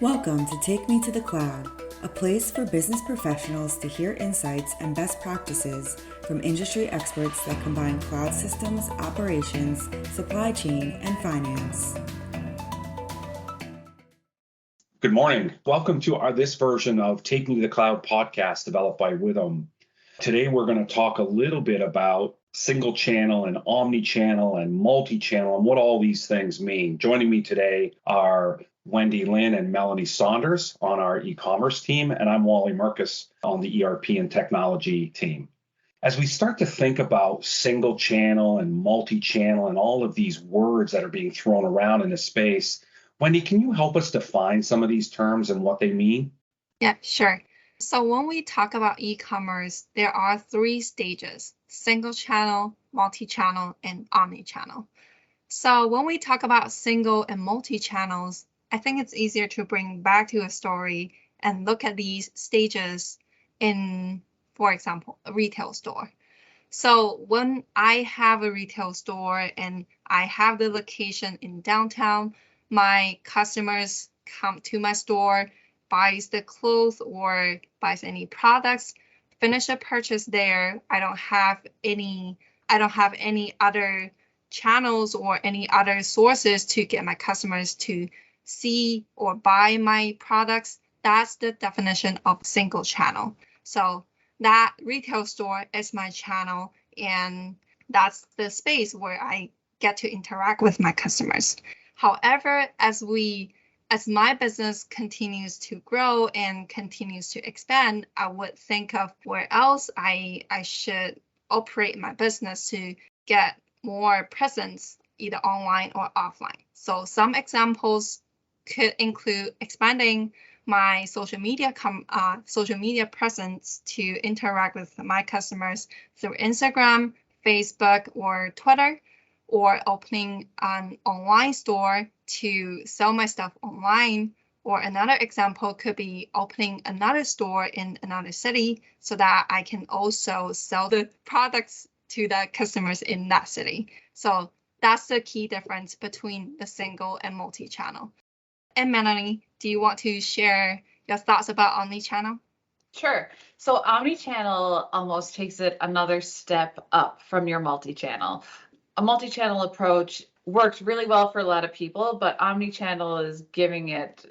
Welcome to Take Me to the Cloud, a place for business professionals to hear insights and best practices from industry experts that combine cloud systems, operations, supply chain, and finance. Good morning. Welcome to this version of Take Me to the Cloud podcast developed by Withum. Today, we're going to talk a little bit about single channel and omni-channel and multi-channel and what all these things mean. Joining me today are Wendy Lin and Melanie Saunders on our e-commerce team, and I'm Wally Marcus on the ERP and technology team. As we start to think about single channel and multi-channel and all of these words that are being thrown around in this space, Wendy, can you help us define some of these terms and what they mean? Yeah, sure. So when we talk about e-commerce, there are three stages: single channel, multi-channel, and omni-channel. So when we talk about single and multi-channels, I think it's easier to bring back to a story and look at these stages in, for example, a retail store. So when I have a retail store and I have the location in downtown, my customers come to my store, buys the clothes or buys any products, finish a purchase there. I don't have any other channels or any other sources to get my customers to see or buy my products. That's the definition of single channel. So that retail store is my channel, and that's the space where I get to interact with my customers. However, as my business continues to grow and continues to expand, I would think of where else I should operate my business to get more presence, either online or offline. So some examples could include expanding my social media presence to interact with my customers through Instagram, Facebook, or Twitter, or opening an online store to sell my stuff online. Or another example could be opening another store in another city so that I can also sell the products to the customers in that city. So that's the key difference between the single and multi-channel. And Melanie, do you want to share your thoughts about omni-channel? Sure. So omni-channel almost takes it another step up from your multi-channel. A multi-channel approach works really well for a lot of people, but omni-channel is giving it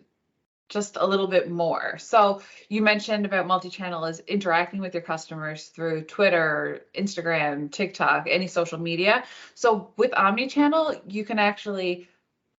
just a little bit more. So you mentioned about multi-channel is interacting with your customers through Twitter, Instagram, TikTok, any social media. So with omni-channel, you can actually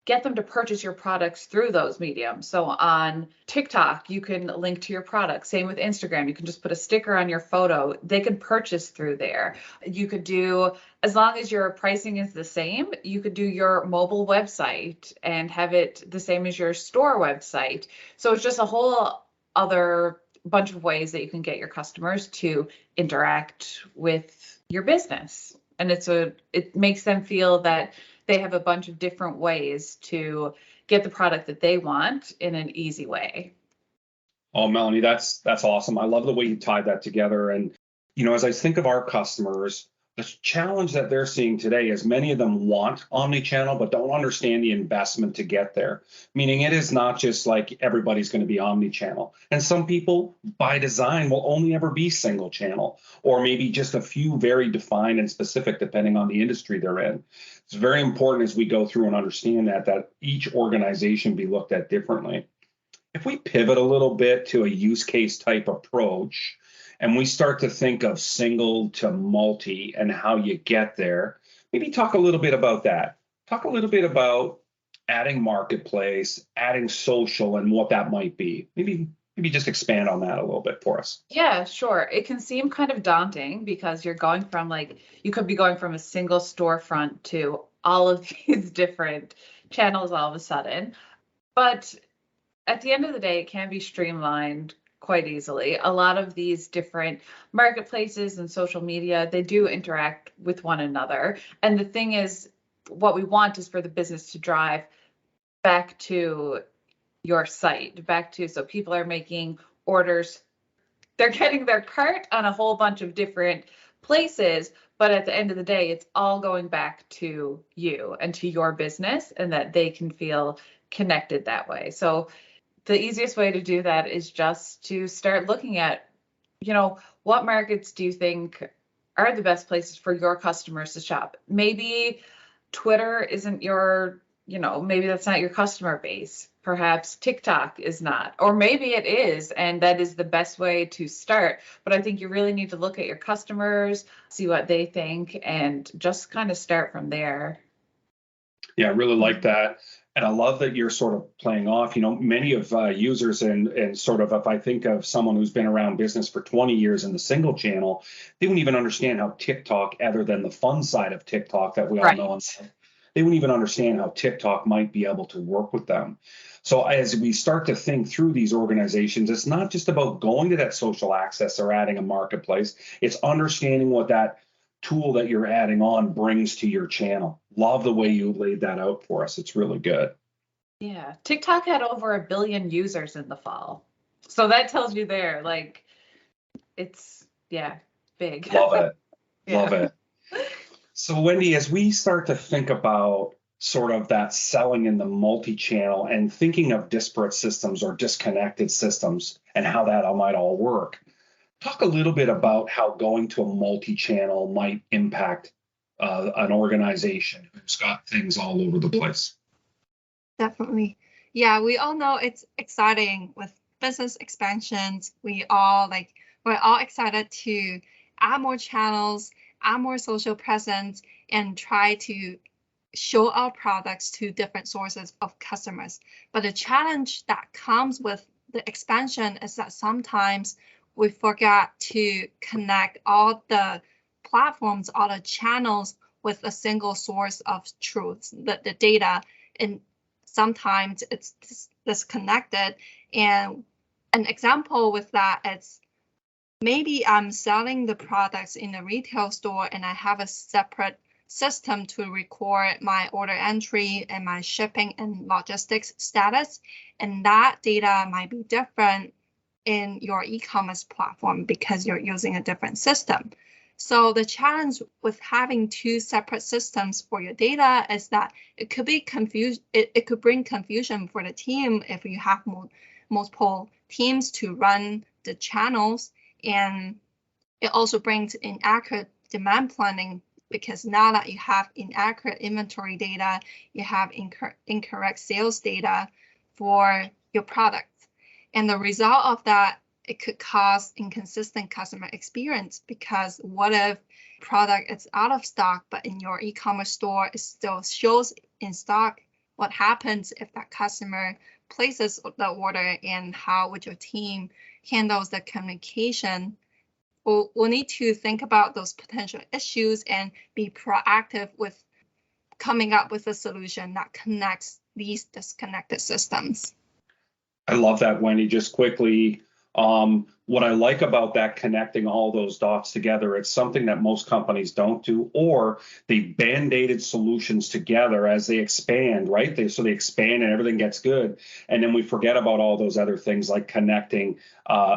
get them to purchase your products through those mediums. So on TikTok, you can link to your product. Same with Instagram. You can just put a sticker on your photo. They can purchase through there. You could do, as long as your pricing is the same, you could do your mobile website and have it the same as your store website. So it's just a whole other bunch of ways that you can get your customers to interact with your business. And it makes them feel that they have a bunch of different ways to get the product that they want in an easy way. Oh, Melanie, that's awesome. I love the way you tied that together. And, as I think of our customers, the challenge that they're seeing today is many of them want omni-channel, but don't understand the investment to get there. Meaning it is not just like everybody's going to be omni-channel. And some people by design will only ever be single channel, or maybe just a few very defined and specific depending on the industry they're in. It's very important as we go through and understand that each organization be looked at differently. If we pivot a little bit to a use case type approach, and we start to think of single to multi and how you get there, maybe talk a little bit about that. Talk a little bit about adding marketplace, adding social, and what that might be. Maybe just expand on that a little bit for us. Yeah, sure. It can seem kind of daunting because you could be going from a single storefront to all of these different channels all of a sudden. But at the end of the day, it can be streamlined quite easily. A lot of these different marketplaces and social media, they do interact with one another. And the thing is, what we want is for the business to drive back to your site, so people are making orders. They're getting their cart on a whole bunch of different places, but at the end of the day, it's all going back to you and to your business, and that they can feel connected that way. So the easiest way to do that is just to start looking at, what markets do you think are the best places for your customers to shop? Maybe Twitter isn't maybe that's not your customer base. Perhaps TikTok is not, or maybe it is, and that is the best way to start. But I think you really need to look at your customers, see what they think, and just kind of start from there. Yeah, I really like that. And I love that you're sort of playing off, many of users and sort of, if I think of someone who's been around business for 20 years in the single channel, they wouldn't even understand how TikTok, other than the fun side of TikTok that we all know, they wouldn't even understand how TikTok might be able to work with them. So as we start to think through these organizations, it's not just about going to that social access or adding a marketplace. It's understanding what that tool that you're adding on brings to your channel. Love the way you laid that out for us. It's really good. Yeah. TikTok had over 1 billion users in the fall. So that tells you there, like, it's, big. Love it. Yeah. Love it. So Wendy, as we start to think about sort of that selling in the multi-channel and thinking of disparate systems or disconnected systems and how that might all work, talk a little bit about how going to a multi-channel might impact an organization who's got things all over the place. Definitely. Yeah, we all know it's exciting with business expansions. We're all excited to add more channels, add more social presence, and try to show our products to different sources of customers. But the challenge that comes with the expansion is that sometimes we forget to connect all the platforms, all the channels with a single source of truth, the data, and sometimes it's disconnected. And an example with that is maybe I'm selling the products in a retail store and I have a separate system to record my order entry and my shipping and logistics status. And that data might be different in your e-commerce platform because you're using a different system. So the challenge with having two separate systems for your data is that it could be it could bring confusion for the team if you have multiple teams to run the channels. And it also brings inaccurate demand planning because now that you have inaccurate inventory data, you have incorrect sales data for your product. And the result of that, it could cause inconsistent customer experience because what if product is out of stock, but in your e-commerce store, it still shows in stock? What happens if that customer places the order, and how would your team handles the communication? We'll need to think about those potential issues and be proactive with coming up with a solution that connects these disconnected systems. I love that, Wendy. Just quickly, what I like about that connecting all those dots together, it's something that most companies don't do, or they band-aided solutions together as they expand, right? They expand and everything gets good. And then we forget about all those other things like connecting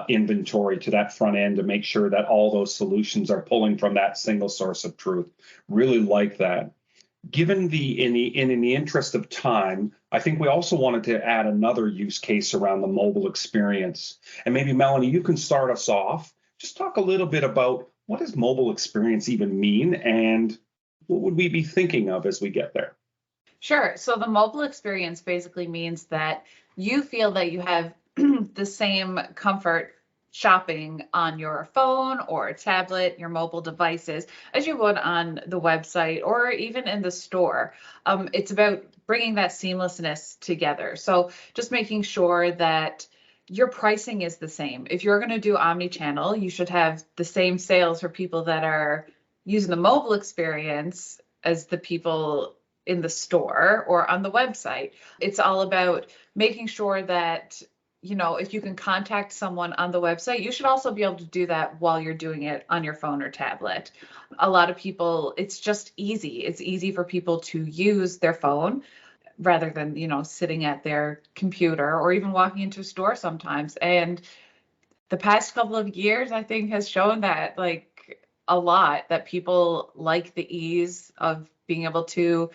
inventory to that front end to make sure that all those solutions are pulling from that single source of truth. Really like that. Given in the interest of time, I think we also wanted to add another use case around the mobile experience. And maybe Melanie, you can start us off. Just talk a little bit about what does mobile experience even mean and what would we be thinking of as we get there? Sure. So the mobile experience basically means that you feel that you have the same comfort shopping on your phone or tablet, your mobile devices, as you would on the website or even in the store. It's about bringing that seamlessness together. So just making sure that your pricing is the same. If you're going to do omni-channel, you should have the same sales for people that are using the mobile experience as the people in the store or on the website. It's all about making sure that if you can contact someone on the website, you should also be able to do that while you're doing it on your phone or tablet. A lot of people, it's just easy. It's easy for people to use their phone rather than, sitting at their computer or even walking into a store sometimes. And the past couple of years, I think, has shown that a lot, that people like the ease of being able to,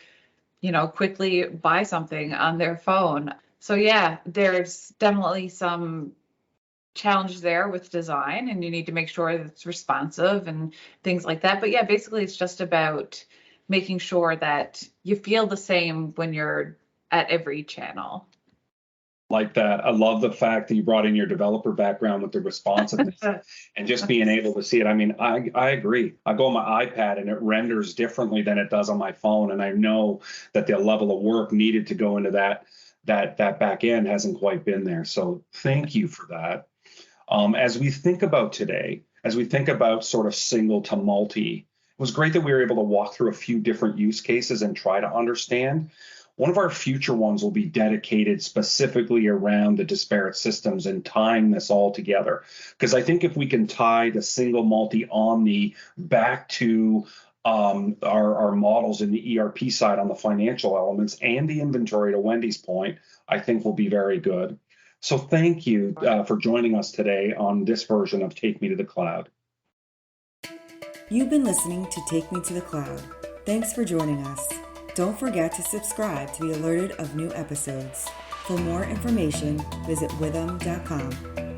quickly buy something on their phone. So yeah, there's definitely some challenge there with design, and you need to make sure that it's responsive and things like that. But yeah, basically it's just about making sure that you feel the same when you're at every channel. Like that. I love the fact that you brought in your developer background with the responsiveness and just being able to see it. I mean, I agree. I go on my iPad and it renders differently than it does on my phone. And I know that the level of work needed to go into that back end hasn't quite been there. So thank you for that. As we think about today, as we think about sort of single to multi, it was great that we were able to walk through a few different use cases and try to understand. One of our future ones will be dedicated specifically around the disparate systems and tying this all together. Because I think if we can tie the single, multi, omni back to our models in the ERP side on the financial elements and the inventory, to Wendy's point, I think will be very good. So thank you for joining us today on this version of Take Me to the Cloud. You've been listening to Take Me to the Cloud. Thanks for joining us. Don't forget to subscribe to be alerted of new episodes. For more information, visit withum.com.